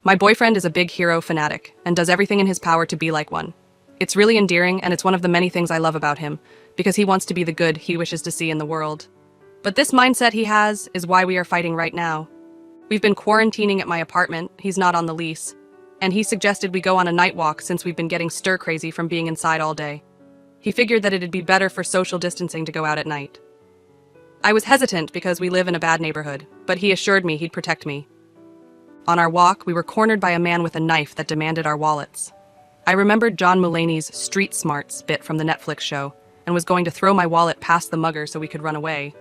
My boyfriend is a big hero fanatic and does everything in his power to be like one. It's really endearing, and it's one of the many things I love about him, because he wants to be the good he wishes to see in the world. But this mindset he has is why we are fighting right now. We've been quarantining at my apartment, he's not on the lease, and he suggested we go on a night walk since we've been getting stir-crazy from being inside all day. He figured that it'd be better for social distancing to go out at night. I was hesitant because we live in a bad neighborhood, but he assured me he'd protect me. On our walk, we were cornered by a man with a knife that demanded our wallets. I remembered John Mulaney's Street Smarts bit from the Netflix show and was going to throw my wallet past the mugger so we could run away.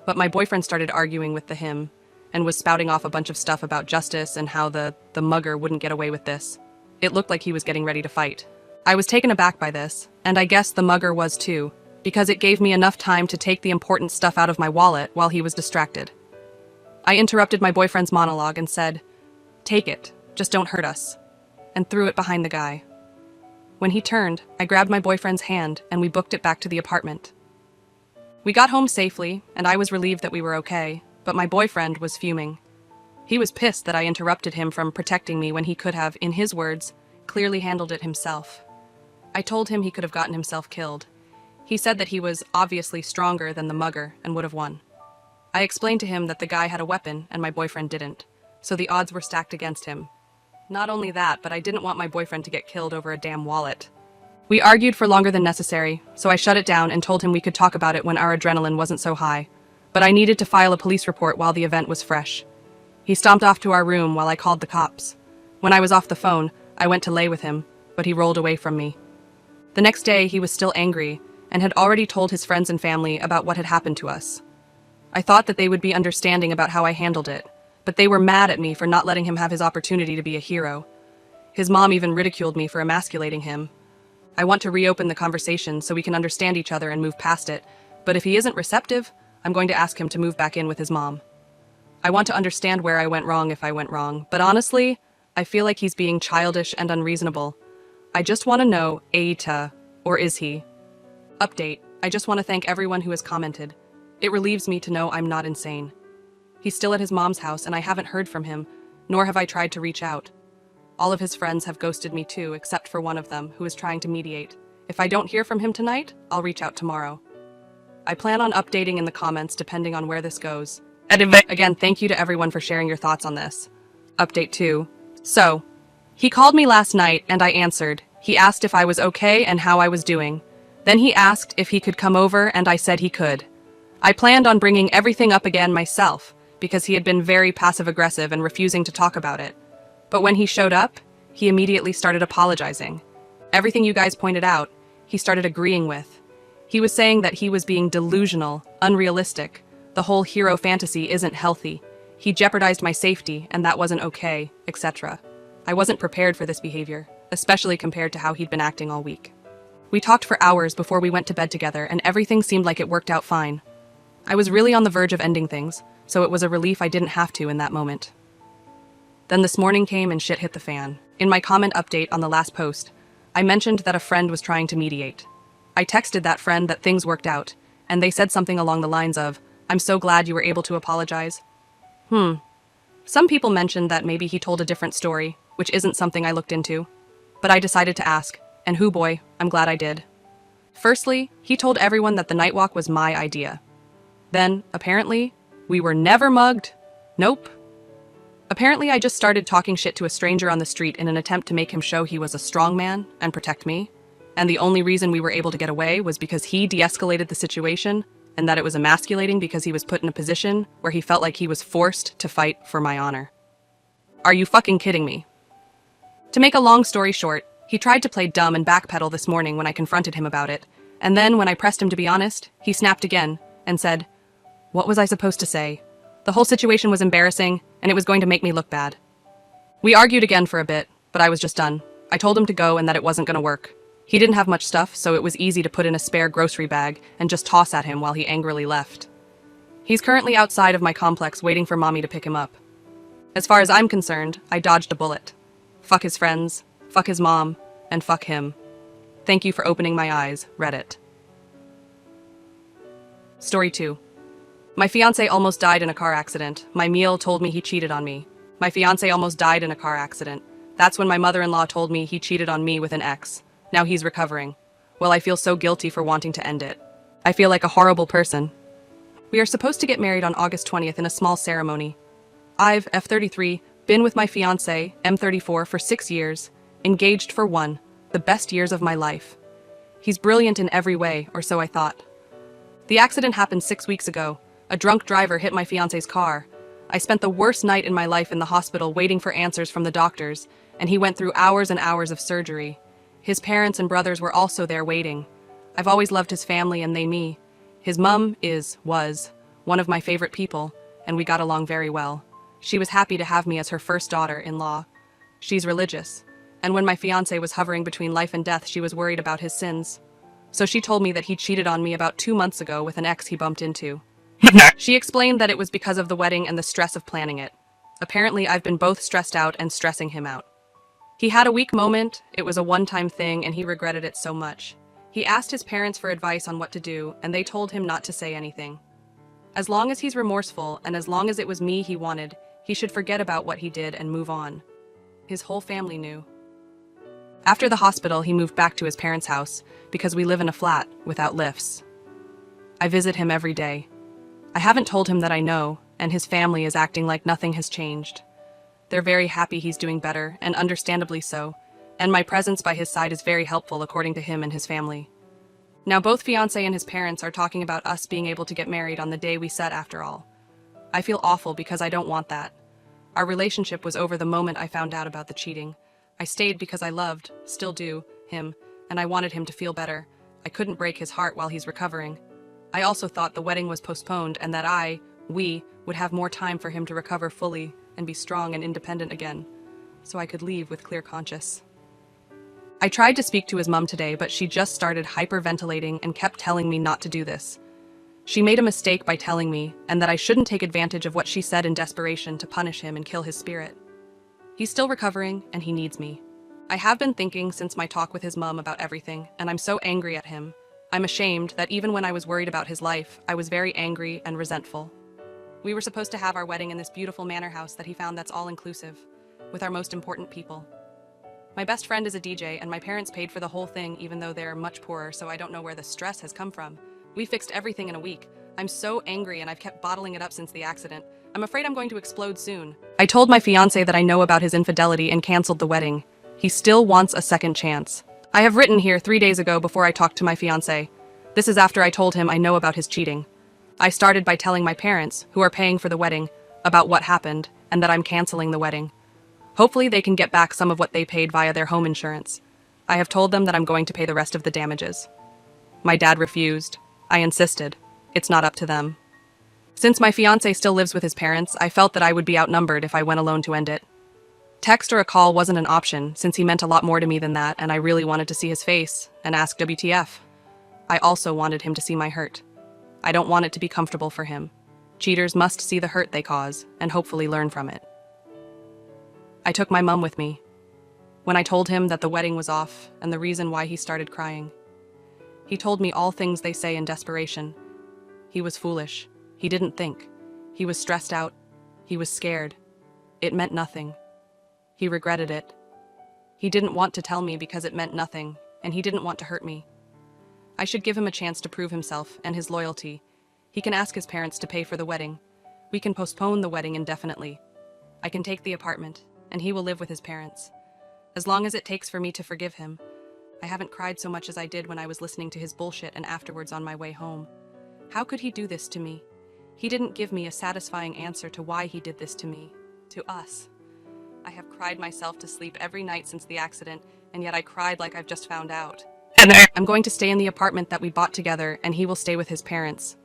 But my boyfriend started arguing with him and was spouting off a bunch of stuff about justice and how the mugger wouldn't get away with this. It looked like he was getting ready to fight. I was taken aback by this, and I guess the mugger was too, because it gave me enough time to take the important stuff out of my wallet while he was distracted. I interrupted my boyfriend's monologue and said, "Take it, just don't hurt us," and threw it behind the guy. When he turned, I grabbed my boyfriend's hand and we booked it back to the apartment. We got home safely, and I was relieved that we were okay, but my boyfriend was fuming. He was pissed that I interrupted him from protecting me when he could have, in his words, clearly handled it himself. I told him he could have gotten himself killed. He said that he was obviously stronger than the mugger and would have won. I explained to him that the guy had a weapon and my boyfriend didn't, so the odds were stacked against him. Not only that, but I didn't want my boyfriend to get killed over a damn wallet. We argued for longer than necessary, so I shut it down and told him we could talk about it when our adrenaline wasn't so high, but I needed to file a police report while the event was fresh. He stomped off to our room while I called the cops. When I was off the phone, I went to lay with him, but he rolled away from me. The next day, he was still angry and had already told his friends and family about what had happened to us. I thought that they would be understanding about how I handled it, but they were mad at me for not letting him have his opportunity to be a hero. His mom even ridiculed me for emasculating him. I want to reopen the conversation so we can understand each other and move past it, but if he isn't receptive, I'm going to ask him to move back in with his mom. I want to understand where I went wrong if I went wrong, but honestly, I feel like he's being childish and unreasonable. I just want to know, Aita, or is he? Update, I just want to thank everyone who has commented. It relieves me to know I'm not insane. He's still at his mom's house and I haven't heard from him, nor have I tried to reach out. All of his friends have ghosted me too, except for one of them, who is trying to mediate. If I don't hear from him tonight, I'll reach out tomorrow. I plan on updating in the comments depending on where this goes. Again, thank you to everyone for sharing your thoughts on this. Update 2. So, he called me last night and I answered. He asked if I was okay and how I was doing. Then he asked if he could come over and I said he could. I planned on bringing everything up again myself, because he had been very passive-aggressive and refusing to talk about it. But when he showed up, he immediately started apologizing. Everything you guys pointed out, he started agreeing with. He was saying that he was being delusional, unrealistic. The whole hero fantasy isn't healthy. He jeopardized my safety, and that wasn't okay, etc. I wasn't prepared for this behavior, especially compared to how he'd been acting all week. We talked for hours before we went to bed together, and everything seemed like it worked out fine. I was really on the verge of ending things, so it was a relief I didn't have to in that moment. Then this morning came and shit hit the fan. In my comment update on the last post, I mentioned that a friend was trying to mediate. I texted that friend that things worked out, and they said something along the lines of, "I'm so glad you were able to apologize." Some people mentioned that maybe he told a different story, which isn't something I looked into. But I decided to ask, and hoo boy, I'm glad I did. Firstly, he told everyone that the night walk was my idea. Then, apparently, we were never mugged. Nope. Apparently, I just started talking shit to a stranger on the street in an attempt to make him show he was a strong man and protect me. And the only reason we were able to get away was because he de-escalated the situation, and that it was emasculating because he was put in a position where he felt like he was forced to fight for my honor. Are you fucking kidding me? To make a long story short, he tried to play dumb and backpedal this morning when I confronted him about it, and then when I pressed him to be honest, he snapped again and said, "What was I supposed to say? The whole situation was embarrassing, and it was going to make me look bad." We argued again for a bit, but I was just done. I told him to go and that it wasn't going to work. He didn't have much stuff, so it was easy to put in a spare grocery bag and just toss at him while he angrily left. He's currently outside of my complex waiting for mommy to pick him up. As far as I'm concerned, I dodged a bullet. Fuck his friends, fuck his mom, and fuck him. Thank you for opening my eyes, Reddit. Story 2. My fiancé almost died in a car accident. My meal told me he cheated on me. My fiancé almost died in a car accident. That's when my mother-in-law told me he cheated on me with an ex. Now he's recovering. Well, I feel so guilty for wanting to end it. I feel like a horrible person. We are supposed to get married on August 20th in a small ceremony. I've, F33, been with my fiancé, M34, for 6 years, engaged for 1, the best years of my life. He's brilliant in every way, or so I thought. The accident happened 6 weeks ago. A drunk driver hit my fiancé's car. I spent the worst night in my life in the hospital waiting for answers from the doctors, and he went through hours and hours of surgery. His parents and brothers were also there waiting. I've always loved his family and they me. His mum was one of my favorite people, and we got along very well. She was happy to have me as her first daughter-in-law. She's religious, and when my fiancé was hovering between life and death, she was worried about his sins. So she told me that he cheated on me about 2 months ago with an ex he bumped into. She explained that it was because of the wedding and the stress of planning it. Apparently, I've been both stressed out and stressing him out. He had a weak moment, it was a one-time thing, and he regretted it so much. He asked his parents for advice on what to do, and they told him not to say anything. As long as he's remorseful, and as long as it was me he wanted, he should forget about what he did and move on. His whole family knew. After the hospital, he moved back to his parents' house, because we live in a flat without lifts. I visit him every day. I haven't told him that I know, and his family is acting like nothing has changed. They're very happy he's doing better, and understandably so, and my presence by his side is very helpful according to him and his family. Now both fiancé and his parents are talking about us being able to get married on the day we set after all. I feel awful because I don't want that. Our relationship was over the moment I found out about the cheating. I stayed because I loved, still do, him, and I wanted him to feel better. I couldn't break his heart while he's recovering. I also thought the wedding was postponed and that we, would have more time for him to recover fully and be strong and independent again, so I could leave with clear conscience. I tried to speak to his mom today, but she just started hyperventilating and kept telling me not to do this. She made a mistake by telling me, and that I shouldn't take advantage of what she said in desperation to punish him and kill his spirit. He's still recovering, and he needs me. I have been thinking since my talk with his mom about everything, and I'm so angry at him. I'm ashamed that even when I was worried about his life, I was very angry and resentful. We were supposed to have our wedding in this beautiful manor house that he found that's all-inclusive, with our most important people. My best friend is a DJ, and my parents paid for the whole thing even though they're much poorer, so I don't know where the stress has come from. We fixed everything in a week. I'm so angry and I've kept bottling it up since the accident. I'm afraid I'm going to explode soon. I told my fiancé that I know about his infidelity and canceled the wedding. He still wants a second chance. I have written here 3 days ago before I talked to my fiancé. This is after I told him I know about his cheating. I started by telling my parents, who are paying for the wedding, about what happened and that I'm canceling the wedding. Hopefully they can get back some of what they paid via their home insurance. I have told them that I'm going to pay the rest of the damages. My dad refused. I insisted. It's not up to them. Since my fiancé still lives with his parents, I felt that I would be outnumbered if I went alone to end it. Text or a call wasn't an option, since he meant a lot more to me than that, and I really wanted to see his face and ask WTF. I also wanted him to see my hurt. I don't want it to be comfortable for him. Cheaters must see the hurt they cause, and hopefully learn from it. I took my mum with me. When I told him that the wedding was off and the reason why, he started crying. He told me all things they say in desperation. He was foolish. He didn't think. He was stressed out. He was scared. It meant nothing. He regretted it. He didn't want to tell me because it meant nothing, and he didn't want to hurt me. I should give him a chance to prove himself and his loyalty. He can ask his parents to pay for the wedding. We can postpone the wedding indefinitely. I can take the apartment, and he will live with his parents. As long as it takes for me to forgive him. I haven't cried so much as I did when I was listening to his bullshit and afterwards on my way home. How could he do this to me? He didn't give me a satisfying answer to why he did this to me, to us. I have cried myself to sleep every night since the accident, and yet I cried like I've just found out. I'm going to stay in the apartment that we bought together, and he will stay with his parents.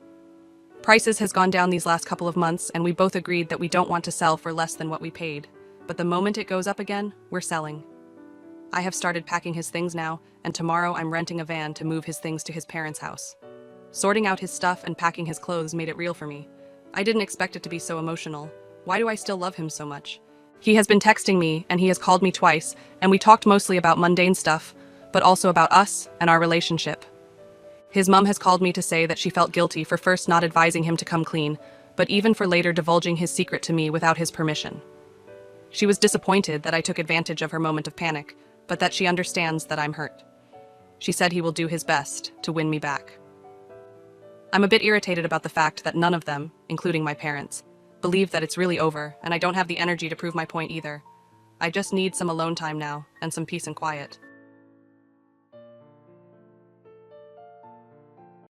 Prices has gone down these last couple of months, and we both agreed that we don't want to sell for less than what we paid. But the moment it goes up again, we're selling. I have started packing his things now, and tomorrow I'm renting a van to move his things to his parents' house. Sorting out his stuff and packing his clothes made it real for me. I didn't expect it to be so emotional. Why do I still love him so much? He has been texting me, and he has called me twice, and we talked mostly about mundane stuff, but also about us and our relationship. His mom has called me to say that she felt guilty for first not advising him to come clean, but even for later divulging his secret to me without his permission. She was disappointed that I took advantage of her moment of panic, but that she understands that I'm hurt. She said he will do his best to win me back. I'm a bit irritated about the fact that none of them, including my parents, believe that it's really over, and I don't have the energy to prove my point either. I just need some alone time now, and some peace and quiet.